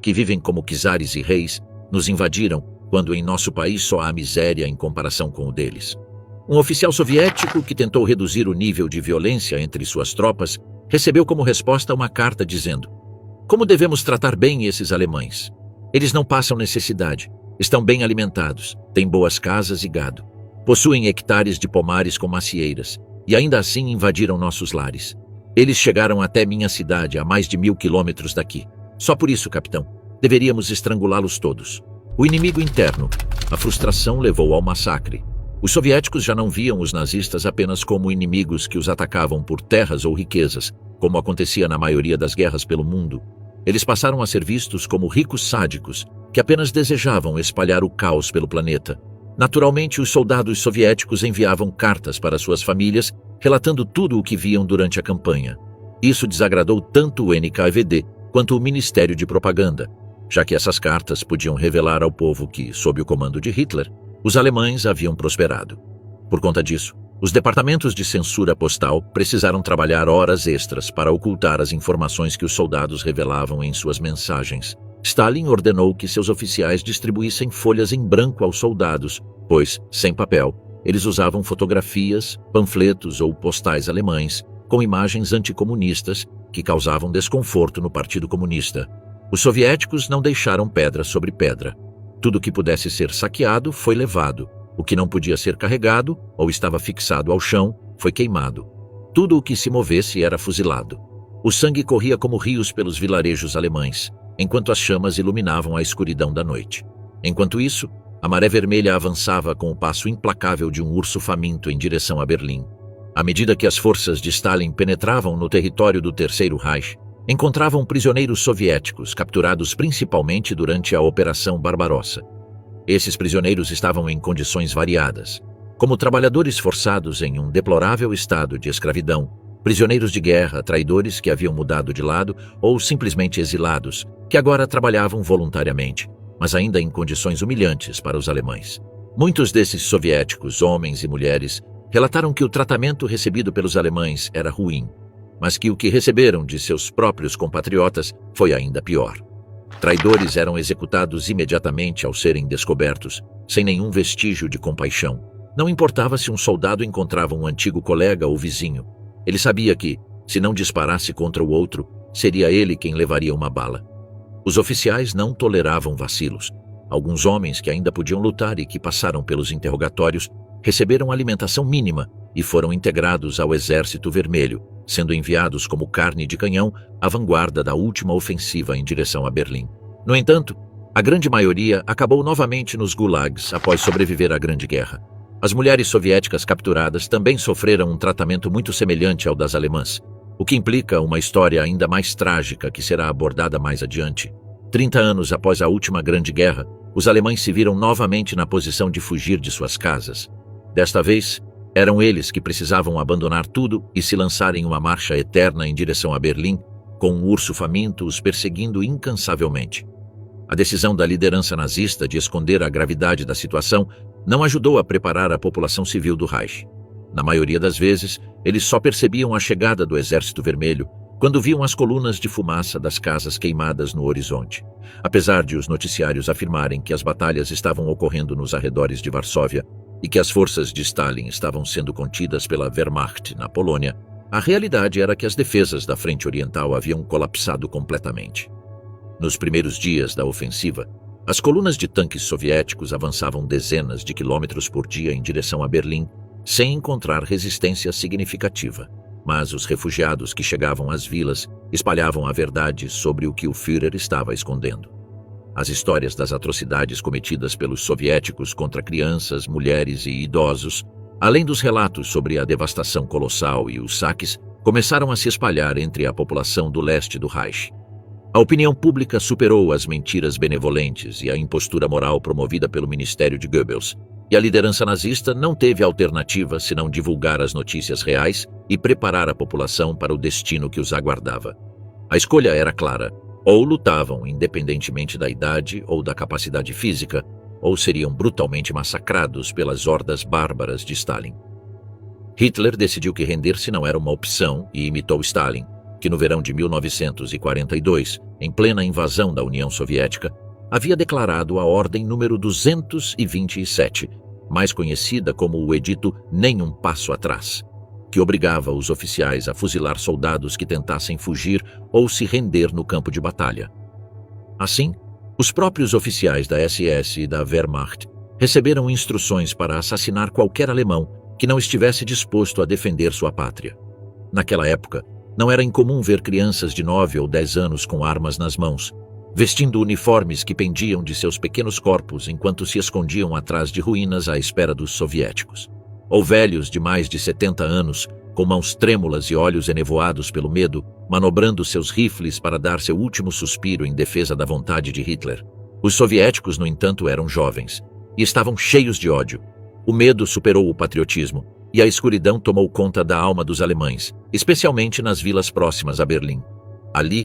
que vivem como czares e reis, nos invadiram quando em nosso país só há miséria em comparação com o deles. Um oficial soviético que tentou reduzir o nível de violência entre suas tropas recebeu como resposta uma carta dizendo: como devemos tratar bem esses alemães? Eles não passam necessidade, estão bem alimentados, têm boas casas e gado, possuem hectares de pomares com macieiras, e ainda assim invadiram nossos lares. Eles chegaram até minha cidade a mais de 1000 quilômetros daqui. Só por isso, capitão, deveríamos estrangulá-los todos. O inimigo interno, a frustração levou ao massacre. Os soviéticos já não viam os nazistas apenas como inimigos que os atacavam por terras ou riquezas, como acontecia na maioria das guerras pelo mundo. Eles passaram a ser vistos como ricos sádicos, que apenas desejavam espalhar o caos pelo planeta. Naturalmente, os soldados soviéticos enviavam cartas para suas famílias, relatando tudo o que viam durante a campanha. Isso desagradou tanto o NKVD quanto o Ministério de Propaganda, já que essas cartas podiam revelar ao povo que, sob o comando de Hitler, os alemães haviam prosperado. Por conta disso, os departamentos de censura postal precisaram trabalhar horas extras para ocultar as informações que os soldados revelavam em suas mensagens. Stalin ordenou que seus oficiais distribuíssem folhas em branco aos soldados, pois, sem papel, eles usavam fotografias, panfletos ou postais alemães com imagens anticomunistas que causavam desconforto no Partido Comunista. Os soviéticos não deixaram pedra sobre pedra. Tudo que pudesse ser saqueado foi levado. O que não podia ser carregado ou estava fixado ao chão foi queimado. Tudo o que se movesse era fuzilado. O sangue corria como rios pelos vilarejos alemães, enquanto as chamas iluminavam a escuridão da noite. Enquanto isso, a Maré Vermelha avançava com o passo implacável de um urso faminto em direção a Berlim. À medida que as forças de Stalin penetravam no território do Terceiro Reich, encontravam prisioneiros soviéticos capturados principalmente durante a Operação Barbarossa. Esses prisioneiros estavam em condições variadas, como trabalhadores forçados em um deplorável estado de escravidão, prisioneiros de guerra, traidores que haviam mudado de lado ou simplesmente exilados, que agora trabalhavam voluntariamente, mas ainda em condições humilhantes para os alemães. Muitos desses soviéticos, homens e mulheres, relataram que o tratamento recebido pelos alemães era ruim, mas que o que receberam de seus próprios compatriotas foi ainda pior. Traidores eram executados imediatamente ao serem descobertos, sem nenhum vestígio de compaixão. Não importava se um soldado encontrava um antigo colega ou vizinho. Ele sabia que, se não disparasse contra o outro, seria ele quem levaria uma bala. Os oficiais não toleravam vacilos. Alguns homens que ainda podiam lutar e que passaram pelos interrogatórios receberam alimentação mínima e foram integrados ao Exército Vermelho, sendo enviados como carne de canhão à vanguarda da última ofensiva em direção a Berlim. No entanto, a grande maioria acabou novamente nos gulags após sobreviver à Grande Guerra. As mulheres soviéticas capturadas também sofreram um tratamento muito semelhante ao das alemãs, o que implica uma história ainda mais trágica que será abordada mais adiante. 30 anos após a última Grande Guerra, os alemães se viram novamente na posição de fugir de suas casas. Desta vez, eram eles que precisavam abandonar tudo e se lançar em uma marcha eterna em direção a Berlim, com um urso faminto os perseguindo incansavelmente. A decisão da liderança nazista de esconder a gravidade da situação não ajudou a preparar a população civil do Reich. Na maioria das vezes, eles só percebiam a chegada do Exército Vermelho quando viam as colunas de fumaça das casas queimadas no horizonte. Apesar de os noticiários afirmarem que as batalhas estavam ocorrendo nos arredores de Varsóvia e que as forças de Stalin estavam sendo contidas pela Wehrmacht na Polônia, a realidade era que as defesas da frente oriental haviam colapsado completamente. Nos primeiros dias da ofensiva, as colunas de tanques soviéticos avançavam dezenas de quilômetros por dia em direção a Berlim, sem encontrar resistência significativa. Mas os refugiados que chegavam às vilas espalhavam a verdade sobre o que o Führer estava escondendo. As histórias das atrocidades cometidas pelos soviéticos contra crianças, mulheres e idosos, além dos relatos sobre a devastação colossal e os saques, começaram a se espalhar entre a população do leste do Reich. A opinião pública superou as mentiras benevolentes e a impostura moral promovida pelo Ministério de Goebbels, e a liderança nazista não teve alternativa senão divulgar as notícias reais e preparar a população para o destino que os aguardava. A escolha era clara: ou lutavam independentemente da idade ou da capacidade física, ou seriam brutalmente massacrados pelas hordas bárbaras de Stalin. Hitler decidiu que render-se não era uma opção e imitou Stalin. que no verão de 1942, em plena invasão da União Soviética, havia declarado a Ordem número 227, mais conhecida como o Edito Nenhum Passo Atrás, que obrigava os oficiais a fuzilar soldados que tentassem fugir ou se render no campo de batalha. Assim, os próprios oficiais da SS e da Wehrmacht receberam instruções para assassinar qualquer alemão que não estivesse disposto a defender sua pátria. Naquela época, não era incomum ver crianças de 9 ou 10 anos com armas nas mãos, vestindo uniformes que pendiam de seus pequenos corpos enquanto se escondiam atrás de ruínas à espera dos soviéticos. Ou velhos de mais de 70 anos, com mãos trêmulas e olhos enevoados pelo medo, manobrando seus rifles para dar seu último suspiro em defesa da vontade de Hitler. Os soviéticos, no entanto, eram jovens e estavam cheios de ódio. O medo superou o patriotismo e a escuridão tomou conta da alma dos alemães, especialmente nas vilas próximas a Berlim. Ali,